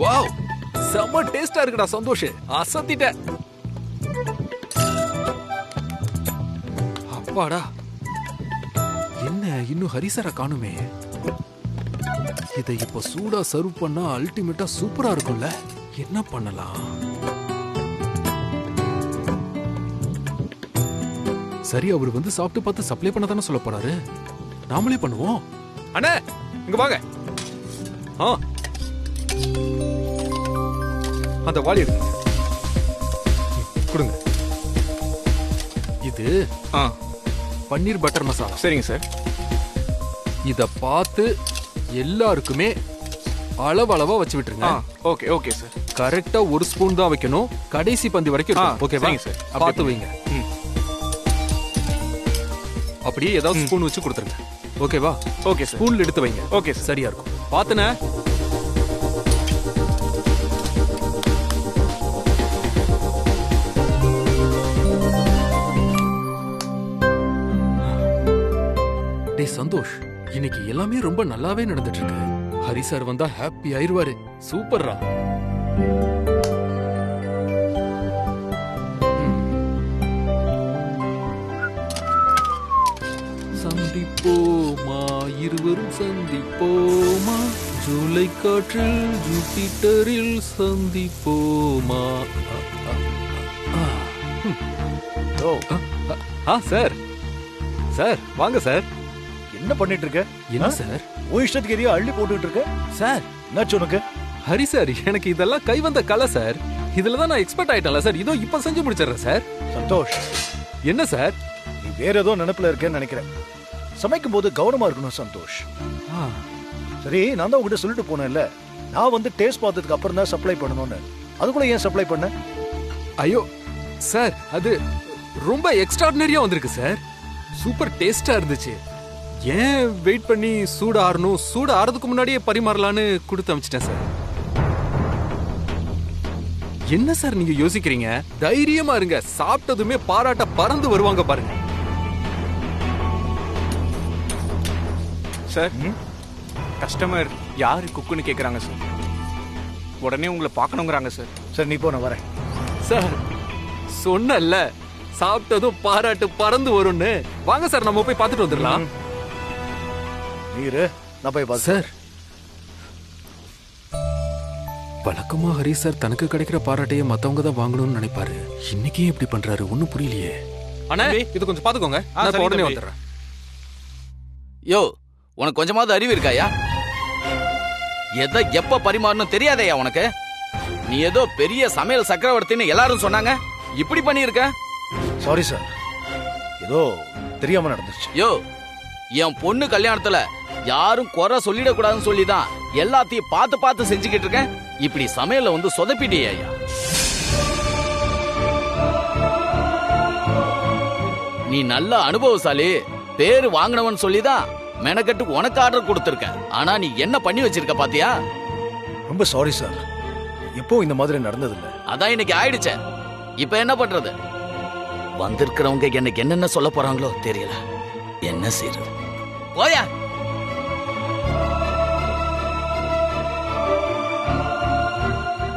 Wow, செம்ம டேஸ்டா இருக்குடா சந்தோஷ். அசத்திட்ட. அப்பாடா, என்ன இன்னும் ஹரிசரை காணுமே. இதை இப்ப சூடா சர்வ் பண்ணா அல்டிமேட்டா சூப்பரா இருக்கும்ல. என்ன பண்ணலாம்? சரி, அவர் வந்து சாப்பிட்டு பார்த்து சப்ளை பண்ண தானே சொல்ல போறாரு. நாமளே பண்ணுவோம். அண்ணே, இங்க வாங்க. அந்த வாளி எடுங்க, கொடுங்க. இது பன்னீர் பட்டர் மசாலா. சரிங்க சார். இத பார்த்து எல்லாருக்குமே அளவா வச்சு விட்டுருங்க. Okay okay sir. கரெக்டா 1 ஸ்பூன் தான் வைக்கணும். கடைசி பந்தி வரைக்கும். ஓகேவா சார்? பார்த்து வைங்க. அப்படியே ஏதாவது ஸ்பூன் வச்சு கொடுத்துருங்க. ஓகேவா? Okay sir. ஸ்பூன்ல எடுத்து வைங்க. ஓகே சார், சரியா இருக்கும். பாத்துன. டேய் சந்தோஷ், இன்னைக்கு எல்லாமே ரொம்ப நல்லாவே நடந்துட்டு இருக்கு. ஹரி சார் வந்தா ஹாப்பி ஆயிருவாரு. சூப்பர்ரா. சந்திப்போமா, இருவரும் சந்திப்போமா, ஜூலை காற்றில் ஜூபிட்டரில் சந்திப்போமா. சார், சார் வாங்க சார். என்ன பண்ணிட்டு இருக்க? என்ன சார் உன் இஷ்டத்துக்கு எதையோ அள்ளி போட்டுட்டு இருக்க? சார் என்னாச்சு உனக்கு? ஹரி சார், எனக்கு இதெல்லாம் கை வந்த கலை சார். இதுலதான் நான் எக்ஸ்பர்ட் ஆயிட்டேன்ல சார். இதோ இப்ப செஞ்சு முடிச்சிடுறேன் சார். சந்தோஷ், என்ன சார்? நீ வேற ஏதோ நினைப்புல இருக்கேன்னு நினைக்கிறேன். சமைக்கும் போது கவனமா இருக்கணும் சந்தோஷ். சரி, நான் தான் உங்ககிட்ட சொல்லிட்டு போனேன்ல, நான் வந்து டேஸ்ட் பார்த்ததுக்கு அப்புறம் தான் சப்ளை பண்ணணும்னு. அதுக்குள்ள ஏன் சப்ளை பண்ண? ஐயோ சார், அது ரொம்ப எக்ஸ்ட்ராடினரியா வந்திருக்கு சார். சூப்பர் டேஸ்டா இருந்துச்சு. ஏன் வெயிட் பண்ணி சூடு ஆறணும், சூடு ஆறதுக்கு முன்னாடியே பரிமாறலான்னு கொடுத்து அனுப்பிச்சிட்டேன் சார். என்ன சார் நீங்க யோசிக்கிறீங்க? தைரியமா இருங்க. சாப்பிட்டதுமே பாராட்ட பறந்து வருவாங்க பாருங்க. சார், கஸ்டமர் யாரு குக்குன்னு கேக்குறாங்க சார். உடனே உங்களை பார்க்கணுங்கிறாங்க சார். சரி, நீ போ, நான் வரேன். சார் சொன்னல, சாப்பிட்டதும் பாராட்டு பறந்து வரும்னு. வாங்க சார், நம்ம போய் பார்த்துட்டு வந்துடலாம். நீரு, நான் போய் பாத்து. சார், வழக்கமா ஹரி சார் தனக்கு கிடைக்கிற பாராட்டையே மத்தவங்க தான் வாங்கணும்னு நினைப்பாரு. இன்னைக்கே இப்படி பண்றாரு, ஒன்னும் புரியலையே. அண்ணா, இது கொஞ்சம் பாத்துக்கோங்க. நான் உடனே வந்துடுறேன். யோ, உனக்கு கொஞ்சமாவது அறிவு இருக்காயா? எதை எப்ப பரிமாறணும் தெரியாதையா உனக்கு? நீ ஏதோ பெரிய சமையல் சக்கரவர்த்தின்னு எல்லாரும் சொன்னாங்க. இப்படி பண்ணிருக்க. சாரி சார், ஏதோ தெரியாம நடந்துச்சு. யோ, என் பொண்ணு கல்யாணத்துல யாரும் குறை சொல்லிடக்கூடாதுன்னு சொல்லிதான் எல்லாத்தையும் பார்த்து பார்த்து செஞ்சுக்கிட்டு இருக்கேன். இப்படி சமையல வந்து சொதப்பிட்டியா? நீ நல்ல அனுபவசாலி, பேரு வாங்கினவன் சொல்லிதான் மெனக்கட்டு உனக்கு ஆர்டர் கொடுத்திருக்க. ஆனா நீ என்ன பண்ணி வச்சிருக்க பாத்தியா? ரொம்ப சாரி சார், எப்போ இந்த மாதிரி நடந்தது இல்ல. அதான் இன்னைக்கு ஆயிடுச்சே. இப்ப என்ன பண்றது? வந்திருக்கிறவங்க எனக்கு என்னென்ன சொல்ல போறாங்களோ தெரியல. என்ன செய்யறது? போயா.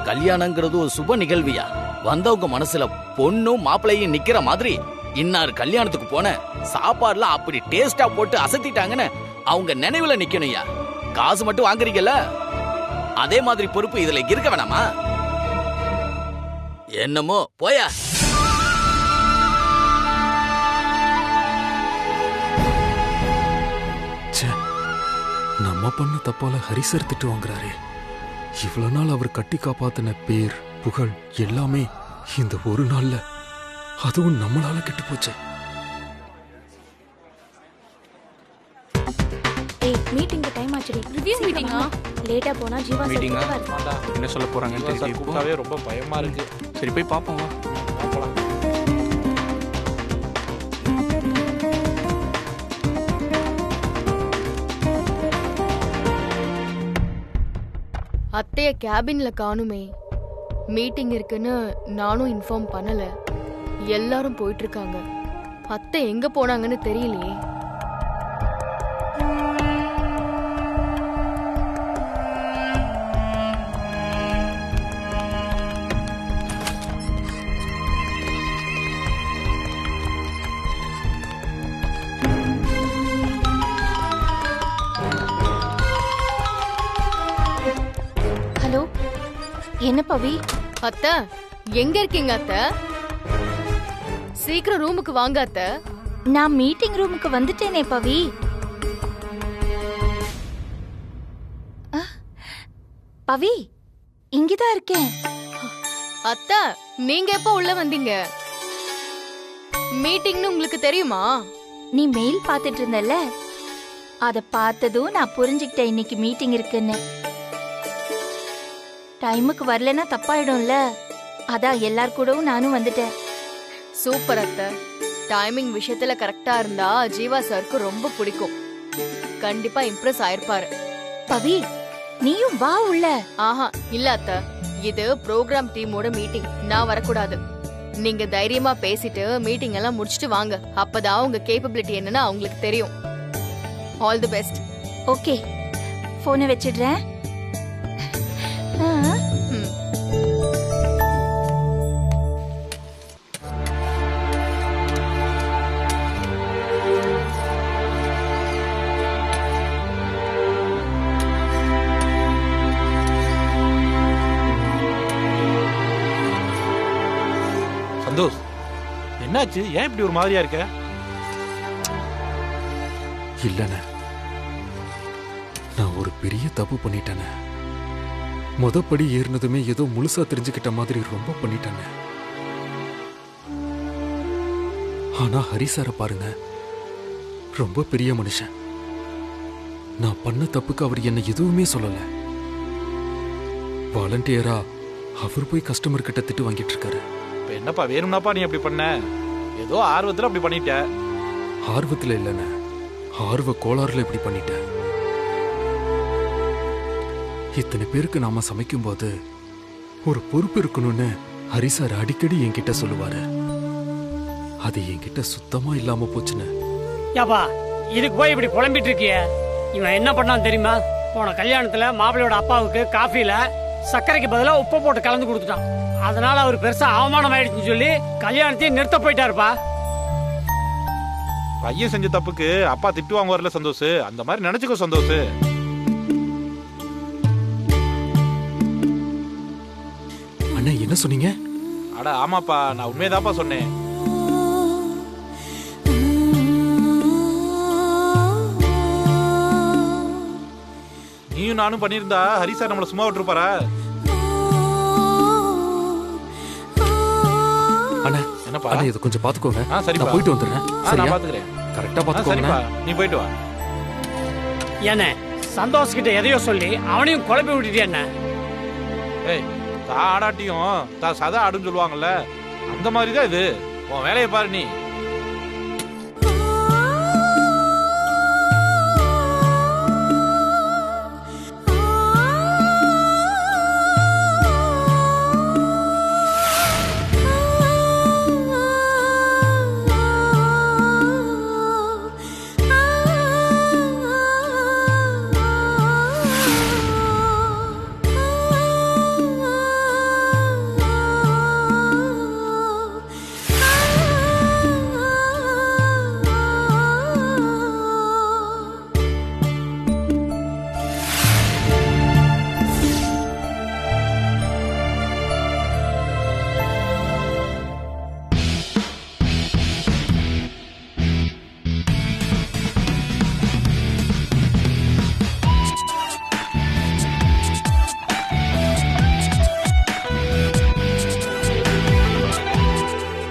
கல்யாணங்கிறது ஒரு சுப நிகழ்வியா? வந்தவங்க மனசுல பொண்ணும் மாப்பிள்ளையும் நிக்கிற மாதிரி இன்னார் கல்யாணத்துக்கு போன சாப்பாடுலாம் அப்படி டேஸ்டா போட்டு அசத்திட்டாங்கன்னு அவங்க நினைவுல நிக்கணும்யா. காசு மட்டும் வாங்குறீங்கல்ல, அதே மாதிரி பொறுப்பு இதுல இருக்க வேணாமா? என்னமோ போயா. நம்ம பண்ண தப்பால ஹரிசர் திட்டு வாங்குறாரு. இவ்வளவு நாள் அவர் கட்டி காப்பாத்தின பேர் புகழ் எல்லாமே இந்த ஒரு நாள்ல அதுவும் நம்மளால கெட்டு போச்சு. மீட்டிங் டைம் ஆச்சுடி. ரிவ்யூ மீட்டிங்கா? லேட்டா போனா ஜீவா சார் மீட்டிங்கா? என்ன சொல்ல போறாங்கன்னு தெரியல. கூப்பிட்டாவே ரொம்ப பயமா இருக்கு. சரி போய் பாப்போம் வா. அத்தைய கேபின்ல காணுமே. மீட்டிங் இருக்குன்னு நானும் இன்ஃபார்ம் பண்ணல. எல்லாரும் போயிட்டு இருக்காங்க. அத்தை எங்க போனாங்கன்னு தெரியலையே. என்ன பவி? அத்தை எங்க இருக்கீங்க அத்தை? சீக்கிரம் ரூமுக்கு வாங்க அத்தை. நான் மீட்டிங் ரூமுக்கு வந்துட்டேனே பவி. பவி இங்கதான் இருக்கேன். அத்தை நீங்க எப்போ உள்ள வந்தீங்க? மீட்டிங்னு உங்களுக்கு தெரியுமா? நீ மெயில் பாத்துட்டு இருந்தல, அத பார்த்ததும் நான் புரிஞ்சுக்கிட்டேன் இன்னைக்கு மீட்டிங் இருக்குன்னு. டைமுக்கு வரலன்னா தப்பாயிடும்ல, அதான் எல்லார் கூடவும் நானும் வந்துட்டேன். சூப்பர் அத்தை. டைமிங் விஷயத்துல கரெக்டா இருந்தா ஜீவா சாருக்கு ரொம்ப பிடிக்கும். கண்டிப்பா இம்ப்ரெஸ் ஆயிருப்பாரு. பவி நீயும் வா உள்ள. ஆஹா இல்ல அத்தை, இது ப்ரோக்ராம் டீமோட மீட்டிங், நான் வரக்கூடாது. நீங்க தைரியமா பேசிட்டு மீட்டிங் எல்லாம் முடிச்சிட்டு வாங்க. அப்பதான் உங்க கேப்பபிலிட்டி என்னன்னு அவங்களுக்கு தெரியும். All the best. ஓகே, போனை வச்சிடுறேன். சந்தோஷ், என்னாச்சு? ஏன் இப்படி ஒரு மாதிரியா இருக்க? இல்லண்ணே, நான் ஒரு பெரிய தப்பு பண்ணிட்டேனே. மொதப்படி ஏறினதுமே ஏதோ முழுசா தெரிஞ்சுக்கிட்ட மாதிரி ரொம்ப பண்ணிட்டேனே. ஆனா ஹரிசாரை பாருங்க, ரொம்ப பெரிய மனுஷன். நான் பண்ண தப்புக்கு அவர் என்ன எதுவுமே சொல்லல. வாலண்டியரா அவர் போய் கஸ்டமர் கிட்ட திட்டு வாங்கிட்டு இருக்காரு. இப்ப என்னப்பா வேணும்னாப்பா நீ அப்படி பண்ண? ஏதோ ஆர்வத்துல அப்படி பண்ணிட்ட. ஆர்வத்துல இல்லைண்ணே, ஆர்வ கோளாறுல இப்படி பண்ணிட்டேன். இத்தனை பேருக்கு நாம சமைக்கும் போது ஒரு பொறுப்பு இருக்கணும்னு ஹரிசார் அடிக்கடி என்கிட்ட சொல்லுவாரு. அது என்கிட்ட சுத்தமா இல்லாம போச்சுன்னு. யாப்பா இதுக்கு போய் இப்படி புலம்பிட்டு இருக்கிய? இவன் என்ன பண்ணான்னு தெரியுமா? போன கல்யாணத்துல மாப்பிள்ளையோட அப்பாவுக்கு காஃபில சர்க்கரைக்கு பதிலா உப்பு போட்டு கலந்து கொடுத்துட்டான். அதனால அவர் பெருசா அவமானம் ஆயிடுச்சுன்னு சொல்லி கல்யாணத்தையும் நிறுத்த போயிட்டாருப்பா. பையன் செஞ்ச தப்புக்கு அப்பா திட்டு வாங்க வரல சந்தோஷ். அந்த மாதிரி நினைச்சுக்கோ சந்தோஷ். அண்ணா என்ன சொன்னீங்க? அட ஆமாப்பா, நான் உண்மையதாப்பா சொன்னேன். நீயும் நானும் பண்ணியிருந்தா ஹரிசார் நம்மள சும்மா விட்டுருப்பாரா? அண்ணா என்னப்பா? அண்ணா இது கொஞ்சம் பாத்துக்கோங்க. சரிப்பா, நான் போயிட்டு வந்துடுறேன். நான் சரியா? பாத்துக்கிறேன். கரெக்டா பாத்துக்கோங்க. சரிப்பா, நீ போயிட்டு வா. என்ன சந்தோஷ் கிட்ட எதையோ சொல்லி அவனையும் குழப்பி விட்டுட்டியா என்ன? ஏய், தா ஆடாட்டியும் தா சதா ஆடுன்னு சொல்லுவாங்கல்ல, அந்த மாதிரி தான் இது. உன் வேலையை பாரு நீ.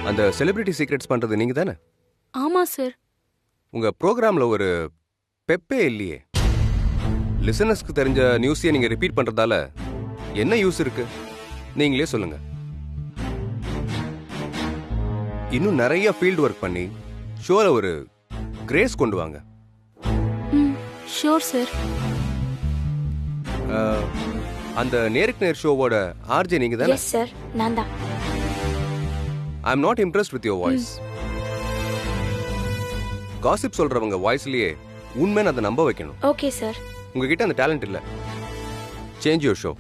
அந்த செலிபிரிட்டி சீக்ரெட்ஸ் பண்றது நீங்க தானே? ஆமா சார். உங்க ப்ரோக்ராம்ல ஒரு பெப்பே இல்லையே. லிசனர்ஸ்க்கு தெரிஞ்ச நியூஸையே நீங்க ரிப்பீட் பண்றதால என்ன யூஸ் இருக்கு? நீங்களே சொல்லுங்க. இன்னும் நிறைய ஃபீல்ட் ஒர்க் பண்ணி ஷோல ஒரு கிரேஸ் கொண்டு வாங்க. Sure sir. அந்த நேருக்கு நேர் ஷோவோட ஆர்ஜே நீங்க தானே? எஸ் சார், நான் தான். I am not impressed with your voice. Gossip சொல்றவங்க வாய்ஸ்லயே உண்மைன்னு அதை நம்ப வைக்கணும். Okay sir. உங்ககிட்ட அந்த டேலண்ட் இல்ல. Change your show.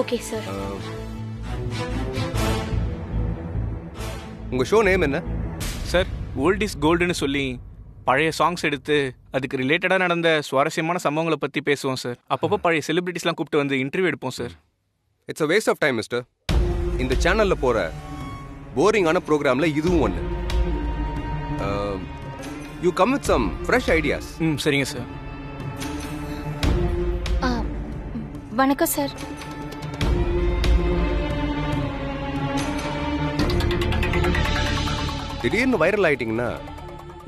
Okay sir. உங்க ஷோ நேம் என்ன சார்? ஓல்ட் இஸ் கோல்டுன்னு சொல்லி பழைய சாங்ஸ் எடுத்து அதுக்கு ரிலேட்டடாக நடந்த சுவாரஸ்யமான சம்பவங்களை பற்றி பேசுவோம் சார். அப்பப்போ பழைய செலிபிரிட்டிஸ்லாம் கூப்பிட்டு வந்து இன்டர்வியூ எடுப்போம் sir. It's a waste of time mister. இந்த சேனல்ல போற போரிங்கான ப்ரோக்ராம்ல இதுவும் ஒன்று. You come with some fresh ideas. சரிங்க சார். வணக்கம் சார். திடீர்னு வைரல் ஆயிட்டீங்கன்னா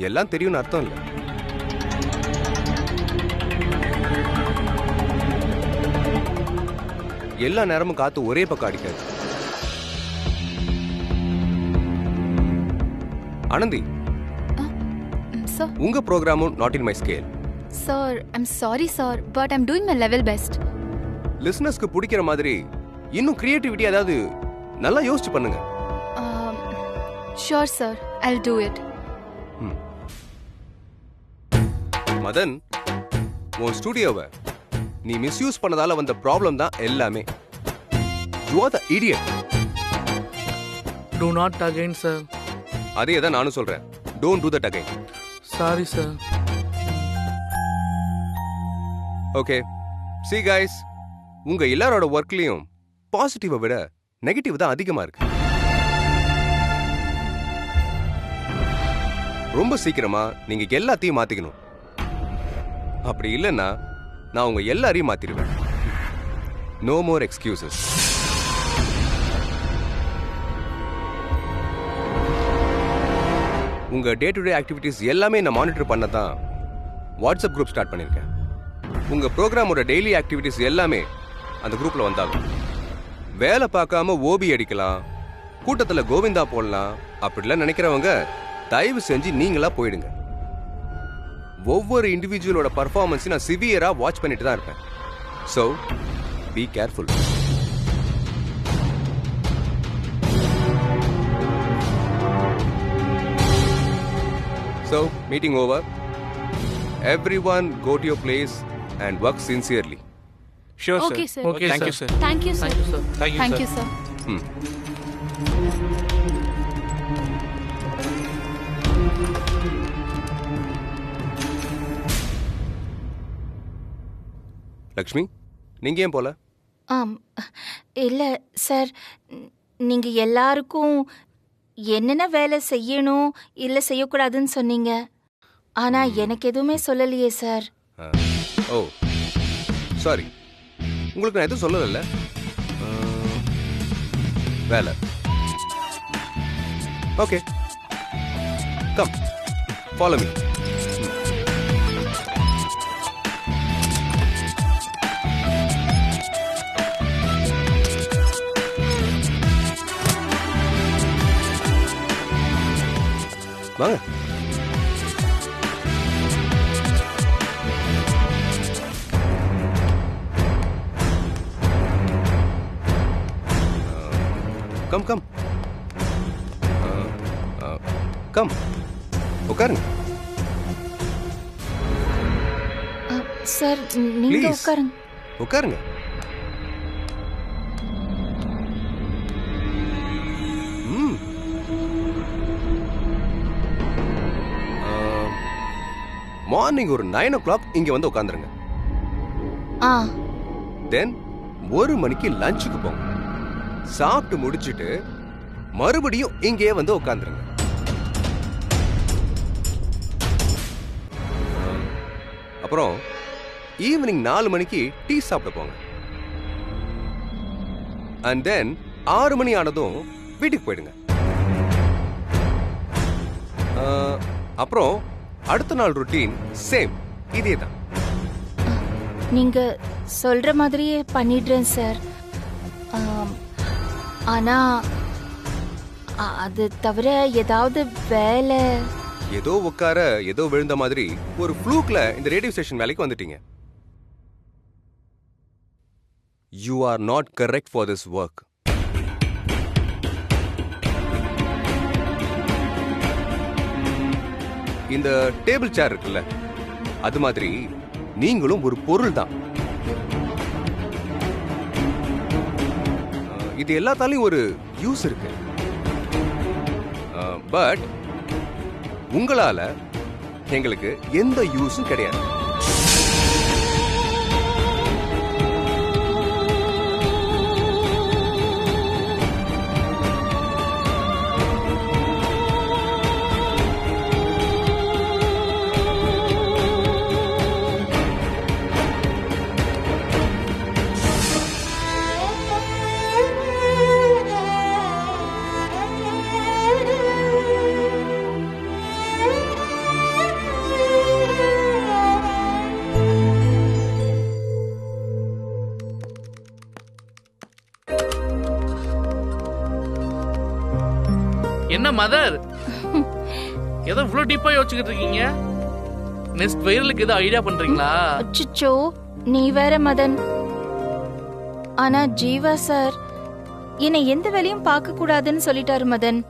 எல்லாம் தெரியும்னு அர்த்தம் இல்லை. எல்லா நேரமும் காத்து ஒரே பக்கம் அடிக்காது. ஆனந்தி, Sir. உங்க ப்ரோக்ராமும் not in my scale. Sir, I'm sorry, sir, but I'm doing my level best. லிசனர்ஸ்க்கு பிடிக்கிற மாதிரி இன்னும் கிரியேட்டிவிட்டி ஏதாவது நல்லா யோசிச்சு பண்ணுங்க. Sure, sir, I'll do it. Madan, உன் ஸ்டுடியோவை நீ மிஸ்யூஸ் பண்ணதால வந்த ப்ராப்ளம் தான் எல்லாமே. You are the idiot. Do not again, sir. அதே தான் நானும் சொல்றேன். Don't do that again. Sorry, sir. Okay. See guys, உங்க எல்லாரோட ஒர்க்லயும் பாசிட்டிவை விட நெகட்டிவ் தான் அதிகமா இருக்கு. ரொம்ப சீக்கிரமா நீங்க எல்லாத்தையும் மாத்திக்கணும். அப்படி இல்லைன்னா நான் உங்க எல்லாரையும் மாத்திடுவேன். No more excuses. உங்க டே டு டே ஆக்டிவிட்டீஸ் எல்லாமே நான் மானிட்டர் பண்ண தான் வாட்ஸ்அப் குரூப் ஸ்டார்ட் பண்ணியிருக்கேன். உங்க ப்ரோக்ராமோட டெய்லி ஆக்டிவிட்டீஸ் எல்லாமே அந்த குரூப்ல வந்தாலும் வேலை பார்க்காம ஓபி அடிக்கலாம், கூட்டத்துல கோவிந்தா போடலாம் அப்படிலாம் நினைக்கிறவங்க தயவு செஞ்சு நீங்களா போயிடுங்க. ஒவ்வொரு இண்டிவிஜுவலோட பர்ஃபார்மன்ஸையும் நான் சிவியரா வாட்ச் பண்ணிட்டு தான் இருப்பேன். So be careful. So, meeting over. Everyone go to your place and work sincerely. Sure, sir. Okay, sir. Okay, Thank sir. you, sir. Thank you, sir. Thank you, sir. Thank you, sir. Lakshmi, நீங்க ஏன் போல? இல்லை sir, நீங்கள் எல்லாருக்கும் என்னென்ன வேலை செய்யணும் இல்லை செய்யக்கூடாதுன்னு சொன்னீங்க. ஆனால் எனக்கு எதுவுமே சொல்லலையே சார். ஓ சாரி, உங்களுக்கு நான் எதுவும் சொல்லல. வேலை ஓகே, கம் ஃபாலோ மீ. வாங்க. கம் கம் கம் உட்காருங்க. சார் நீங்கள் Please. உட்காருங்க. உட்காருங்க. மார்னிங் ஒரு 9 o'clock இங்க வந்து உட்காந்துருங்க. தென் 1 மணிக்கு லஞ்சுக்கு போங்க. சாப்பிட்டு முடிச்சிட்டு மறுபடியும் இங்கே வந்து உட்காந்துருங்க. அப்புறம் ஈவினிங் 4 மணிக்கு டீ சாப்பிட போங்க. அண்ட் தென் 6 மணி ஆனதும் வீட்டுக்கு போயிடுங்க. அப்புறம் அடுத்த நாள் ருட்டீன் சேம் இதே தான். நீங்க சொல்ற மாதிரியே பண்ணிடுறேன் சார். ஆனா அது தவிர ஏதாவது வேலை. ஏதோ உட்கார ஏதோ விழுந்த மாதிரி ஒரு ஃப்ளூக்ல இந்த ரேடியோ ஸ்டேஷன் வேலைக்கு வந்துட்டீங்க. You are not correct for this work. இந்த டேபிள் சேர் இருக்குல்ல, அது மாதிரி நீங்களும் ஒரு பொருள் தான். இது எல்லாத்தாலையும் ஒரு யூஸ் இருக்கு. பட் உங்களால எங்களுக்கு எந்த யூஸும் கிடையாது. என்ன மதர், ஏதோ இவ்வளவு டீப்பா யோசிச்சுக்கிட்டு இருக்கீங்க? நெக்ஸ்ட் வைரலுக்கு ஏதோ ஐடியா பண்றீங்களா? அச்சச்சோ, நீ வேற மதன். ஆனா ஜீவா சார் என்னை எந்த வேலையும் பார்க்க கூடாதுன்னு சொல்லிட்டாரு மதன்.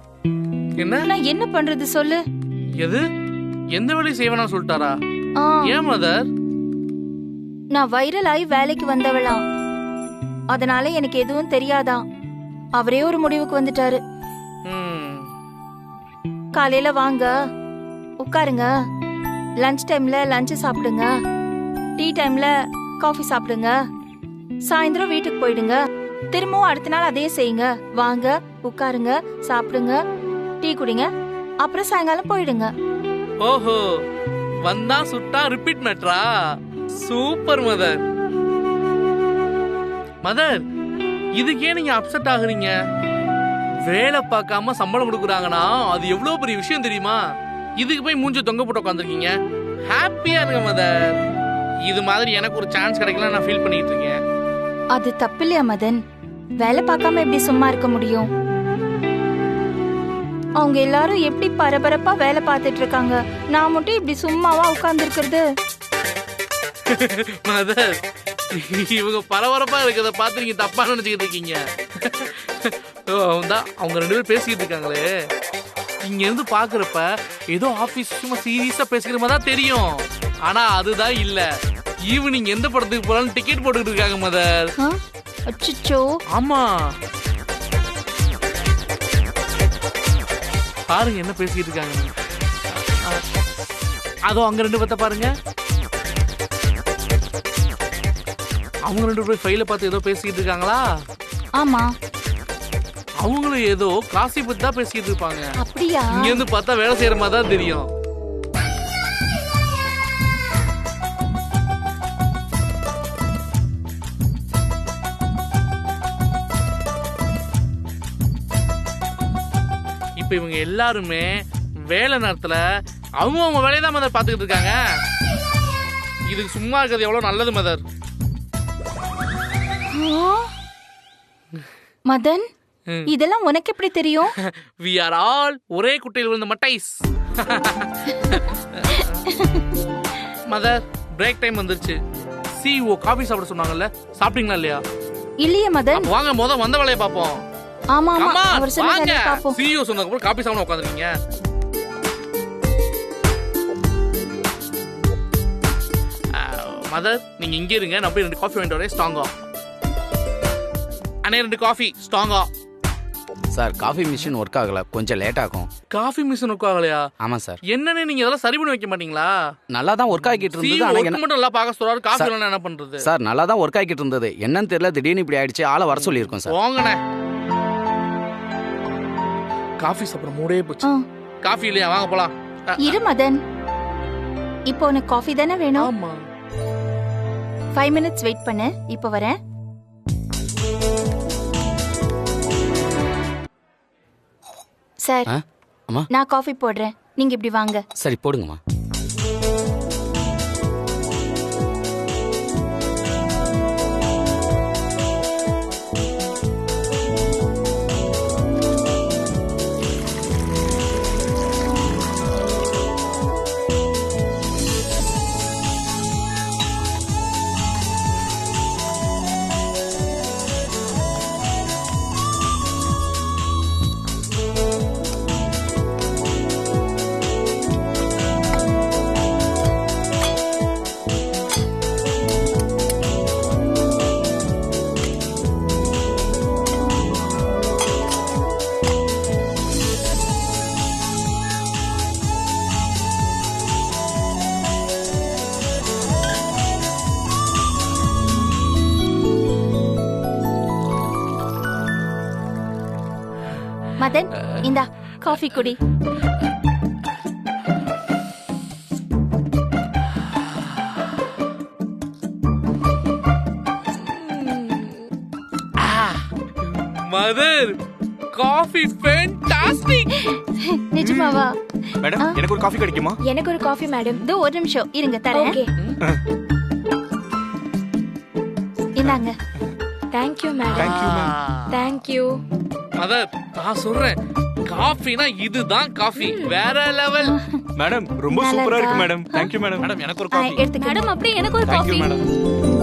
என்ன? நான் என்ன பண்றது சொல்லு? எது? எந்த வேலையும் செய்வேனா சொல்லிட்டாரா? ஆ, ஏன் மதர்? நான் வைரல் ஆகி வேலைக்கு வந்தவளாம், அதனால எனக்கு எதுவும் தெரியாதாம். அவரே ஒரு முடிவுக்கு வந்துட்டாரு. காலையில வாங்க, உட்காருங்க, லஞ்ச் டைம்ல லஞ்ச் சாப்பிடுங்க, டீ டைம்ல காஃபி சாப்பிடுங்க, சாயந்தரம் வீட்டுக்கு போயிடுங்க, திரும்பவும் அடுத்த நாள் அதே செய்யுங்க. வாங்க, உட்காருங்க, சாப்பிடுங்க, டீ குடிங்க, அப்புறம் சாயங்காலம் போயிடுங்க. ஓஹோ, வந்தா சுட்டா ரிப்பீட் மேட்ரா? Super mother. மதர், இதுக்கே நீங்க அப்செட் ஆகுறீங்க? வேலை பார்க்காம சம்பளம் கொடுக்குறாங்கன்னா அது எவ்வளவு பெரிய விஷயம் தெரியுமா? இதுக்கு போய் மூஞ்ச தொங்க போட்டு உட்காந்துருக்கீங்க. ஹாப்பியா இருங்க மதர். இது மாதிரி எனக்கு ஒரு சான்ஸ் கிடைக்கல நான் ஃபீல் பண்ணிட்டு இருக்கேன். அது தப்பு இல்லையா மதன்? வேலை பார்க்காம எப்படி சும்மா இருக்க முடியும்? அவங்க எல்லாரும் எப்படி பரபரப்பா வேலை பார்த்துட்டு இருக்காங்க, நான் மட்டும் இப்படி சும்மாவா உட்கார்ந்து இருக்கிறது? மதர், இவங்க பரபரப்பா இருக்கிறத பார்த்து நீங்க தப்பா நினைச்சுக்கிட்டு இருக்கீங்க. அவங்க 2 பேரும் பேசிக்கிட்டு இருக்காங்களே, இங்க இருந்து பாக்குறப்ப ஏதோ ஆபீஸ் சும்மா சீரியஸா பேசிக்கிற மாதிரி தான் தெரியும். ஆனா அதுதான் இல்ல. ஈவினிங் எந்த படத்துக்கு போறாலும் டிக்கெட் போட்டுக்கிட்டு இருக்காங்க மதர். அச்சச்சோ. ஆமா, பாருங்க என்ன பேசிக்கிட்டு இருக்காங்க. அதோ அங்க 2 பேர்த்த பாருங்க. அவங்க 2 பேரும் ஃபைல பார்த்து ஏதோ பேசிக்கிட்டு இருக்காங்களா? ஆமா, அவங்களும் ஏதோ காசி பத்தி தான் பேசிட்டு இருப்பாங்க. அப்படியா? இங்க இருந்து பார்த்தா வேலை செய்யற மாதிரி தான் தெரியும். இப்ப இவங்க எல்லாருமே வேலை நேரத்துல அவங்க வேலையை தான் மதர் பாத்துக்கிட்டு இருக்காங்க. இதுக்கு சும்மா இருக்கிறது எவ்வளவு நல்லது மதர். மதன், இதெல்லாம் உனக்கு எப்படி தெரியும்? We are all ஒரே குட்டையில் விழுந்த மட்டைஸ். மதர், பிரேக் டைம் வந்துருச்சு. CEO காபி சாப்பிட சொன்னாங்கல்ல, சாப்பிட்டீங்களா இல்லையா? இல்லையே மதன். வாங்க முத வந்த வேலையை பாப்போம். ஆமா ஆமா, அவர் சொன்னதை பாப்போம். CEO சொன்னதுக்கு அப்புறம் காபி சாப்பிட உட்கார்ந்தீங்க. மதர், நீங்க இங்க இருங்க, நான் போய் 2 காஃபி வாங்கிட்டு வரேன். ஸ்ட்ராங்கா அண்ணே, 2 காஃபி ஸ்ட்ராங்கா. சார், காஃபி மிஷின் ஒர்க் ஆகல, கொஞ்சம் லேட் ஆகும். காஃபி மிஷின் ஒர்க் ஆகலையா? ஆமா சார். என்னன்னு நீங்க இதெல்லாம் சரி பண்ணி வைக்க மாட்டீங்களா? நல்லா தான் ஒர்க் ஆகிட்டு இருந்தது. ஆனா என்ன மட்டும் நல்லா பார்க்க சொல்றாரு, காஃபி எல்லாம் என்ன பண்றது? சார், நல்லா தான் ஒர்க் ஆகிட்டு இருந்தது. என்னன்னு தெரியல, திடீர்னு இப்படி ஆயிடுச்சு. ஆளை வர சொல்லி இருக்கோம் சார். வாங்கண்ணே. காஃபி சாப்பிட மூடே போச்சு. காஃபி இல்லையா? வாங்க போலாம். இரு மதன், இப்போ உனக்கு காஃபி தானே வேணும்? ஆமா. 5 minutes வெயிட் பண்ணு, இப்போ வரேன். சார், நான் காஃபி போடுறேன், நீங்க இப்படி வாங்க. சரி, போடுங்கம்மா. மதன் இந்தா காஃபி குடி. Mother coffee fantastic. நிஜமாவா? மேடம் எனக்கு ஒரு காஃபி கிடைக்குமா? எனக்கு ஒரு காஃபி மேடம். இதோ ஒரு நிமிஷம் இருங்க தரேன். இந்தாங்க. Thank you madam. Thank you ma'am. Thank you. Mother நான் சொல்றேன் காஃபினா இதுதான் காஃபி வேற லெவல். மேடம் ரொம்ப சூப்பரா இருக்கு madam. Thank you madam. Madam எனக்கு ஒரு காஃபி. எடுத்துக்கங்க. மேடம் அப்படியே எனக்கு ஒரு Thank you காஃபி. மேடம்.